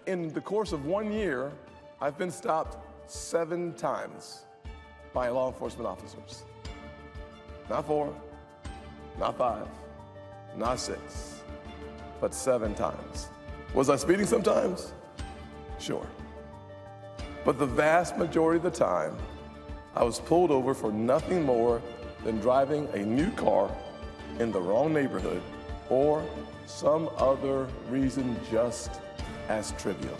In the course of 1 year, I've been stopped 7 times by law enforcement officers. Not 4, not 5, not 6, but 7 times. Was I speeding sometimes? Sure. But the vast majority of the time, I was pulled over for nothing more than driving a new car in the wrong neighborhood or some other reason just as trivial.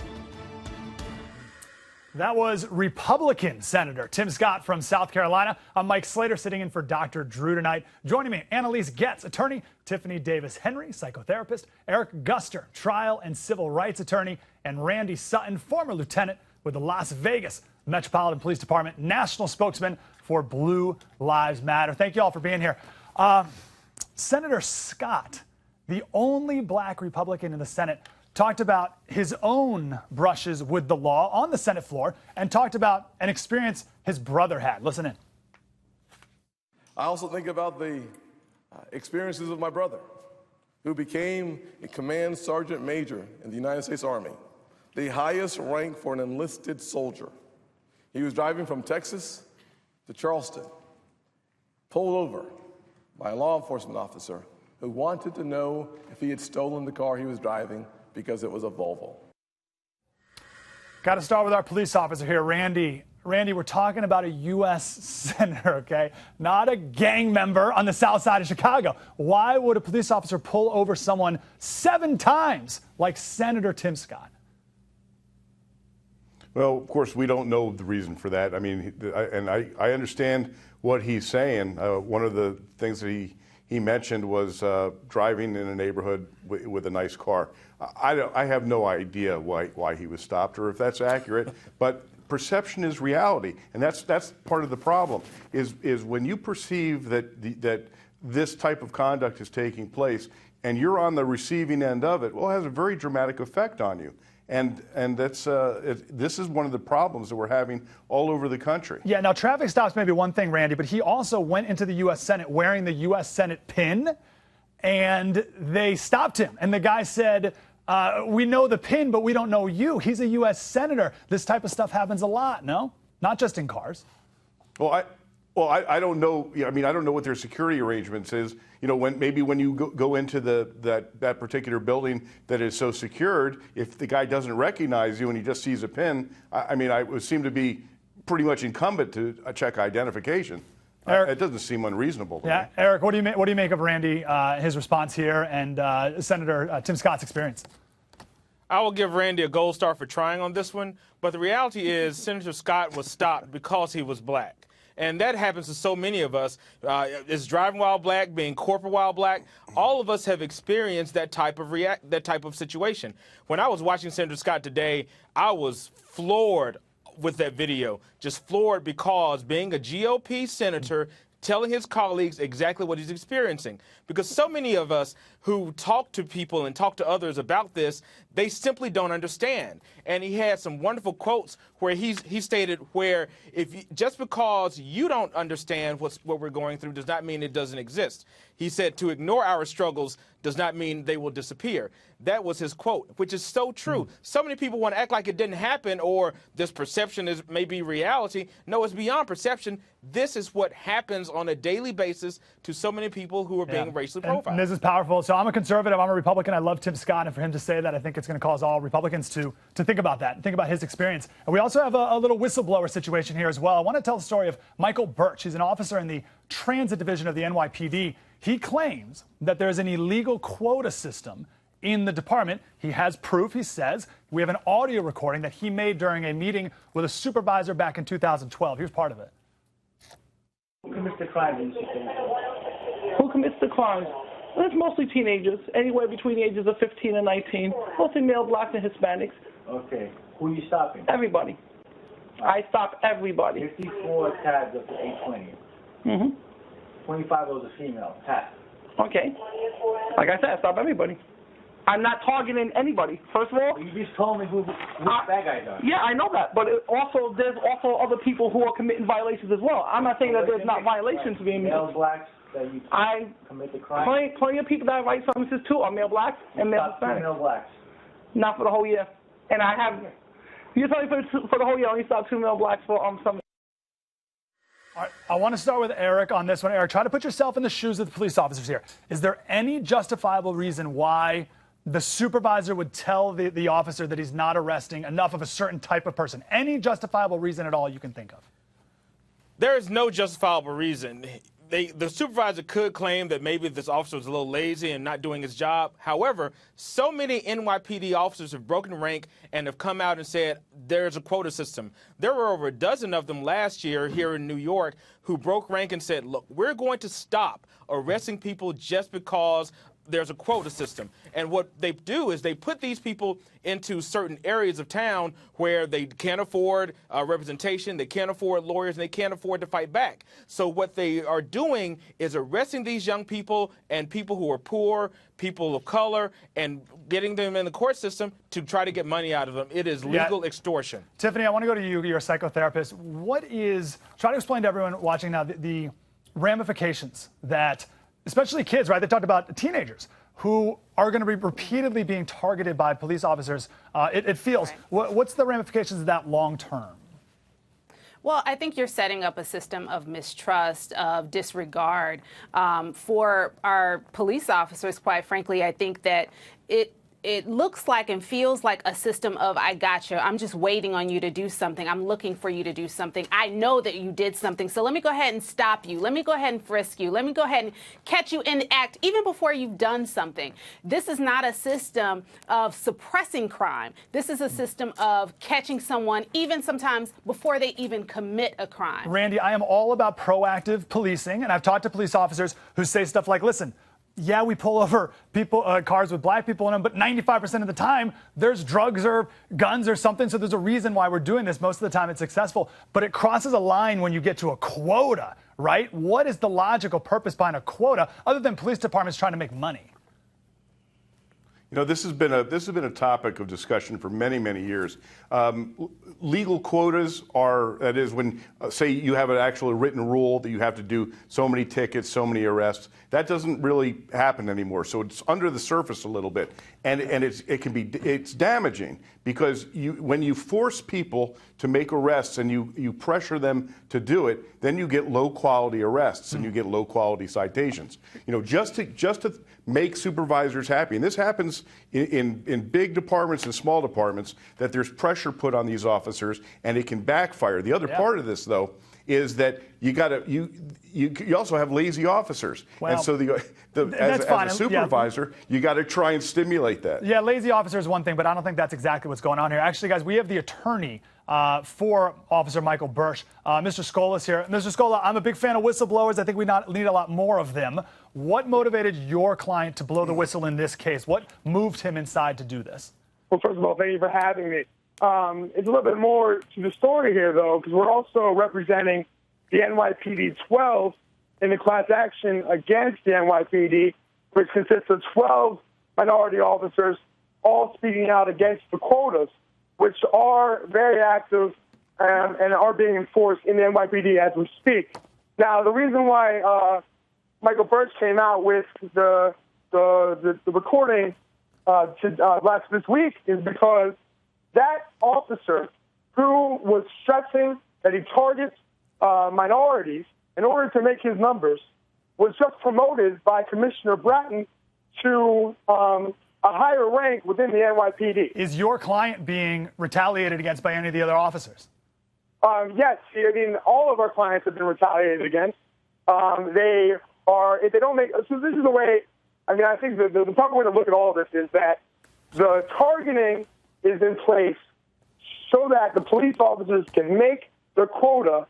That was Republican Senator Tim Scott from South Carolina. I'm Mike Slater, sitting in for Dr. Drew tonight. Joining me, Annalise Getz, attorney, Tiffany Davis-Henry, psychotherapist, Eric Guster, trial and civil rights attorney, and Randy Sutton, former lieutenant with the Las Vegas Metropolitan Police Department, national spokesman for Blue Lives Matter. Thank you all for being here. Senator Scott, the only black Republican in the Senate, talked about his own brushes with the law on the Senate floor and talked about an experience his brother had. Listen in. I also think about the experiences of my brother, who became a command sergeant major in the United States Army, the highest rank for an enlisted soldier. He was driving from Texas to Charleston, pulled over by a law enforcement officer who wanted to know if he had stolen the car he was driving because it was a Volvo. Got to start with our police officer here, Randy. Randy, we're talking about a U.S. senator, okay? Not a gang member on the south side of Chicago. Why would a police officer pull over someone 7 times like Senator Tim Scott? Well, of course, we don't know the reason for that. I mean, I understand what he's saying. One of the things that he mentioned was driving in a neighborhood with a nice car. I have no idea why he was stopped or if that's accurate, but perception is reality, and that's part of the problem. Is when you perceive that this type of conduct is taking place, and you're on the receiving end of it, well, it has a very dramatic effect on you. And that's this is one of the problems that we're having all over the country. Yeah, now traffic stops may be one thing, Randy, but he also went into the U.S. Senate wearing the U.S. Senate pin, and they stopped him. And the guy said, we know the pin, but we don't know you. He's a U.S. senator. This type of stuff happens a lot, no? Not just in cars. Well, I don't know. I mean, I don't know what their security arrangements is. You know, when you go into that particular building that is so secured, if the guy doesn't recognize you and he just sees a pin, I mean, it would seem to be pretty much incumbent to check identification. Eric, it doesn't seem unreasonable to me. Eric, what do you make of Randy, his response here, and Senator Tim Scott's experience? I will give Randy a gold star for trying on this one, but the reality is Senator Scott was stopped because he was black. And that happens to so many of us. It's driving while black, being corporate while black. All of us have experienced that type of situation. When I was watching Senator Scott today, I was floored with that video. Just floored because being a GOP senator, telling his colleagues exactly what he's experiencing. Because so many of us who talk to people and talk to others about this, they simply don't understand. And he had some wonderful quotes where he stated where just because you don't understand what we're going through does not mean it doesn't exist. He said to ignore our struggles does not mean they will disappear. That was his quote, which is so true. So many people want to act like it didn't happen or this perception is maybe reality. No, it's beyond perception. This is what happens on a daily basis to so many people who are being racially profiled. And this is powerful. So I'm a conservative. I'm a Republican. I love Tim Scott. And for him to say that, I think it's going to cause all Republicans to think about that and think about his experience. And we also have a little whistleblower situation here as well. I want to tell the story of Michael Birch. He's an officer in the transit division of the NYPD. He claims that there's an illegal quota system in the department. He has proof, he says. We have an audio recording that he made during a meeting with a supervisor back in 2012. Here's part of it. Who commits the crimes in this situation? Who commits the crimes? Well, it's mostly teenagers, anywhere between the ages of 15 and 19, mostly male, blacks, and Hispanics. Okay. Who are you stopping? Everybody. I stop everybody. 54 tabs up to 820. Mm-hmm. 25 of those are female. Tap. Okay. Like I said, I stop everybody. I'm not targeting anybody. First of all, you just told me who bad guys are. Yeah, I know that, but there's also other people who are committing violations as well. I'm not saying that there's not violations being made. Male blacks that you commit the crime. Plenty of people that write sentences too are male blacks and male Hispanics. Male blacks. Not for the whole year. And I have, you tell me for the whole year, I only saw 2 male blacks for some. All right, I want to start with Eric on this one. Eric, try to put yourself in the shoes of the police officers here. Is there any justifiable reason why the supervisor would tell the officer that he's not arresting enough of a certain type of person? Any justifiable reason at all you can think of? There is no justifiable reason. The supervisor could claim that maybe this officer was a little lazy and not doing his job. However, so many NYPD officers have broken rank and have come out and said there's a quota system. There were over a dozen of them last year here in New York who broke rank and said, look, we're going to stop arresting people just because there's a quota system. And what they do is they put these people into certain areas of town where they can't afford representation, they can't afford lawyers, and they can't afford to fight back. So what they are doing is arresting these young people and people who are poor, people of color, and getting them in the court system to try to get money out of them. It is legal extortion. Tiffany, I want to go to you. You're a psychotherapist. Try to explain to everyone watching now the ramifications that, especially kids, right? They talked about teenagers who are going to be repeatedly being targeted by police officers. It feels. Right. What's the ramifications of that long term? Well, I think you're setting up a system of mistrust, of disregard for our police officers. Quite frankly, I think that it looks like and feels like a system of, I got you. I'm just waiting on you to do something. I'm looking for you to do something. I know that you did something, so let me go ahead and stop you. Let me go ahead and frisk you. Let me go ahead and catch you in the act, even before you've done something. This is not a system of suppressing crime. This is a system of catching someone, even sometimes before they even commit a crime. Randy, I am all about proactive policing, and I've talked to police officers who say stuff like, listen, yeah, we pull over cars with black people in them, but 95% of the time there's drugs or guns or something. So there's a reason why we're doing this. Most of the time it's successful, but it crosses a line when you get to a quota, right? What is the logical purpose behind a quota other than police departments trying to make money? You know, this has been a topic of discussion for many, many years. Legal quotas are, that is, when say you have an actual written rule that you have to do so many tickets, so many arrests. That doesn't really happen anymore. So it's under the surface a little bit, and it's damaging because when you force people to make arrests and you pressure them to do it, then you get low quality arrests and you get low quality citations. You know, just to make supervisors happy, and this happens in big departments and small departments, that there's pressure put on these officers and it can backfire. The other part of this, though, is that you also have lazy officers, well, and so as a supervisor, you got to try and stimulate that. Yeah, lazy officer is one thing, but I don't think that's exactly what's going on here. Actually, guys, we have the attorney for Officer Michael Bursch. Mr. Scola's here. Mr. Scola, I'm a big fan of whistleblowers. I think we need a lot more of them. What motivated your client to blow the whistle in this case? What moved him inside to do this? Well, first of all, thank you for having me. It's a little bit more to the story here, though, because we're also representing the NYPD 12 in the class action against the NYPD, which consists of 12 minority officers all speaking out against the quotas, which are very active and are being enforced in the NYPD as we speak. Now, the reason why Michael Bursch came out with the recording this week is because that officer who was stressing that he targets minorities in order to make his numbers was just promoted by Commissioner Bratton to a higher rank within the NYPD. Is your client being retaliated against by any of the other officers? Yes. I mean, all of our clients have been retaliated against. They are, if they don't make, so this is the way, I mean, I think the proper way to look at all of this is that the targeting is in place so that the police officers can make their quota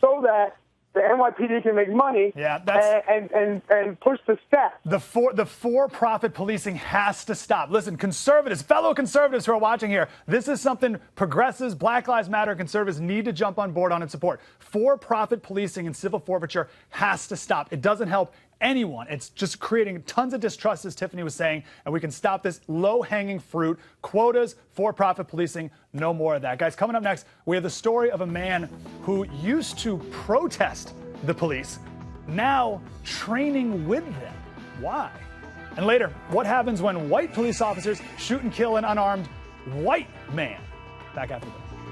so that the NYPD can make money and push the stats. The for-profit policing has to stop. Listen, conservatives, fellow conservatives who are watching here, this is something progressives, Black Lives Matter conservatives need to jump on board on and support. For-profit policing and civil forfeiture has to stop. It doesn't help anyone. It's just creating tons of distrust, as Tiffany was saying, and we can stop this low-hanging fruit. Quotas, for-profit policing, no more of that. Guys, coming up next, we have the story of a man who used to protest the police, now training with them. Why? And later, what happens when white police officers shoot and kill an unarmed white man. Back after this.